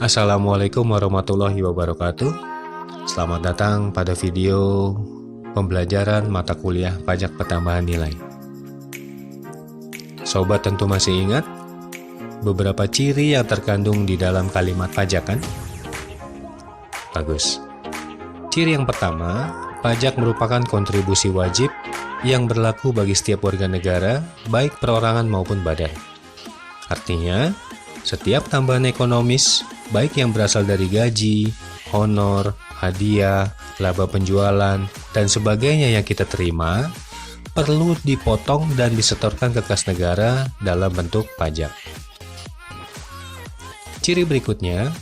Assalamualaikum warahmatullahi wabarakatuh. Selamat datang pada video pembelajaran mata kuliah pajak pertambahan nilai. Sobat tentu masih ingat beberapa ciri yang terkandung di dalam kalimat pajak, kan? Bagus. Ciri yang pertama, pajak merupakan kontribusi wajib yang berlaku bagi setiap warga negara, baik perorangan maupun badan. Artinya, setiap tambahan ekonomis, baik yang berasal dari gaji, honor, hadiah, laba penjualan, dan sebagainya yang kita terima, perlu dipotong dan disetorkan ke kas negara dalam bentuk pajak. Ciri berikutnya,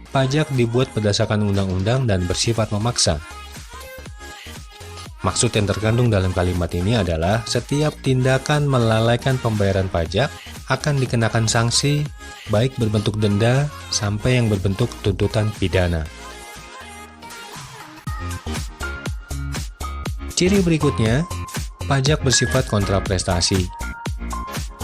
pajak dibuat berdasarkan undang-undang dan bersifat memaksa. Maksud yang terkandung dalam kalimat ini adalah setiap tindakan melalaikan pembayaran pajak akan dikenakan sanksi, baik berbentuk denda sampai yang berbentuk tuntutan pidana. Ciri berikutnya, pajak bersifat kontraprestasi.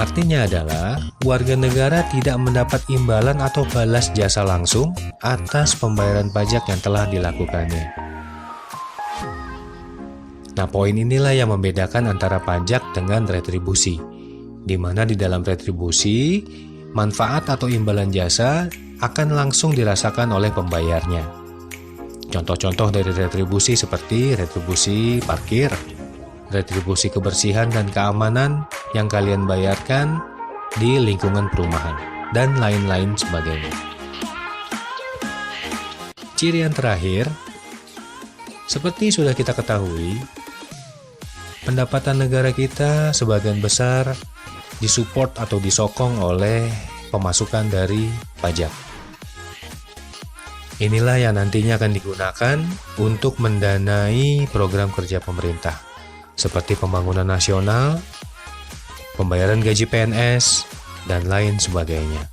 Artinya adalah warga negara tidak mendapat imbalan atau balas jasa langsung atas pembayaran pajak yang telah dilakukannya. Nah, poin inilah yang membedakan antara pajak dengan retribusi, di mana di dalam retribusi, manfaat atau imbalan jasa akan langsung dirasakan oleh pembayarnya. Contoh-contoh dari retribusi seperti retribusi parkir, retribusi kebersihan dan keamanan yang kalian bayarkan di lingkungan perumahan, dan lain-lain sebagainya. Ciri yang terakhir, seperti sudah kita ketahui, pendapatan negara kita sebagian besar disupport atau disokong oleh pemasukan dari pajak. Inilah yang nantinya akan digunakan untuk mendanai program kerja pemerintah, seperti pembangunan nasional, pembayaran gaji PNS, dan lain sebagainya.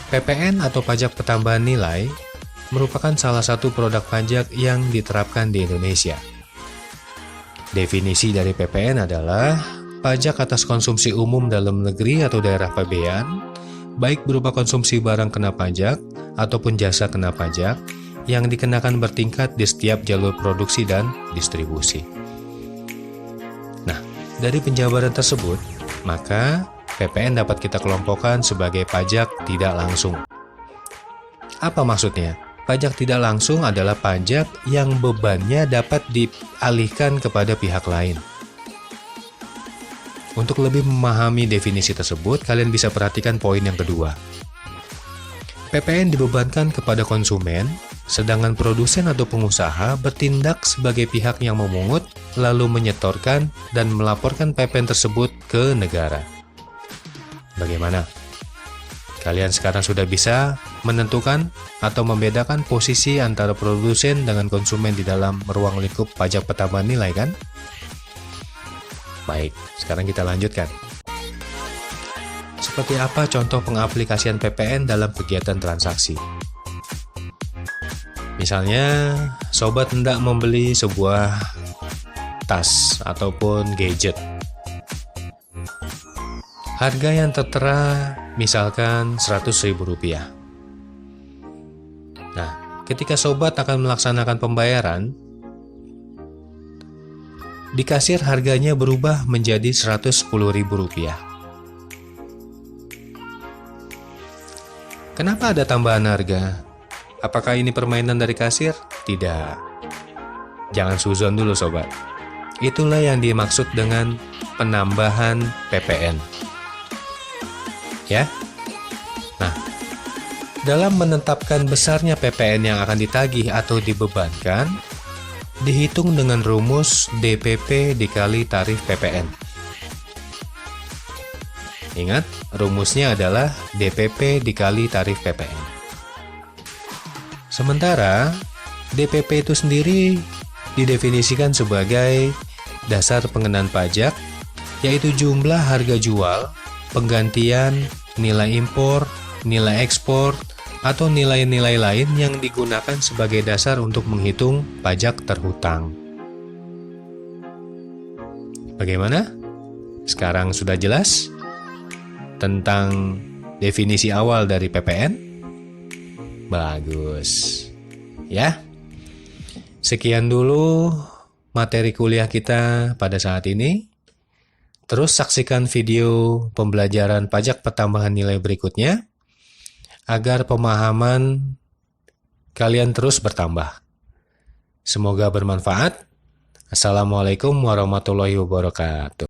PPN atau pajak pertambahan nilai merupakan salah satu produk pajak yang diterapkan di Indonesia. Definisi dari PPN adalah pajak atas konsumsi umum dalam negeri atau daerah pabean, baik berupa konsumsi barang kena pajak ataupun jasa kena pajak yang dikenakan bertingkat di setiap jalur produksi dan distribusi. Nah, dari penjabaran tersebut, maka PPN dapat kita kelompokkan sebagai pajak tidak langsung. Apa maksudnya? Pajak tidak langsung adalah pajak yang bebannya dapat dialihkan kepada pihak lain. Untuk lebih memahami definisi tersebut, kalian bisa perhatikan poin yang kedua. PPN dibebankan kepada konsumen, sedangkan produsen atau pengusaha bertindak sebagai pihak yang memungut, lalu menyetorkan dan melaporkan PPN tersebut ke negara. Bagaimana? Kalian sekarang sudah bisa menentukan atau membedakan posisi antara produsen dengan konsumen di dalam ruang lingkup pajak pertambahan nilai, kan? Baik, sekarang kita lanjutkan. Seperti apa contoh pengaplikasian PPN dalam kegiatan transaksi? Misalnya, sobat hendak membeli sebuah tas ataupun gadget. Harga yang tertera misalkan Rp100.000. Nah, ketika sobat akan melaksanakan pembayaran, di kasir harganya berubah menjadi Rp110.000. Kenapa ada tambahan harga? Apakah ini permainan dari kasir? Tidak. Jangan suzon dulu sobat. Itulah yang dimaksud dengan penambahan PPN. Ya. Nah, dalam menetapkan besarnya PPN yang akan ditagih atau dibebankan, dihitung dengan rumus DPP dikali tarif PPN. Ingat, rumusnya adalah DPP dikali tarif PPN. Sementara, DPP itu sendiri didefinisikan sebagai dasar pengenaan pajak, yaitu jumlah harga jual, penggantian, nilai impor, nilai ekspor, atau nilai-nilai lain yang digunakan sebagai dasar untuk menghitung pajak terhutang. Bagaimana? Sekarang sudah jelas tentang definisi awal dari PPN? Bagus. Ya. Sekian dulu materi kuliah kita pada saat ini. Terus saksikan video pembelajaran pajak pertambahan nilai berikutnya agar pemahaman kalian terus bertambah. Semoga bermanfaat. Assalamualaikum warahmatullahi wabarakatuh.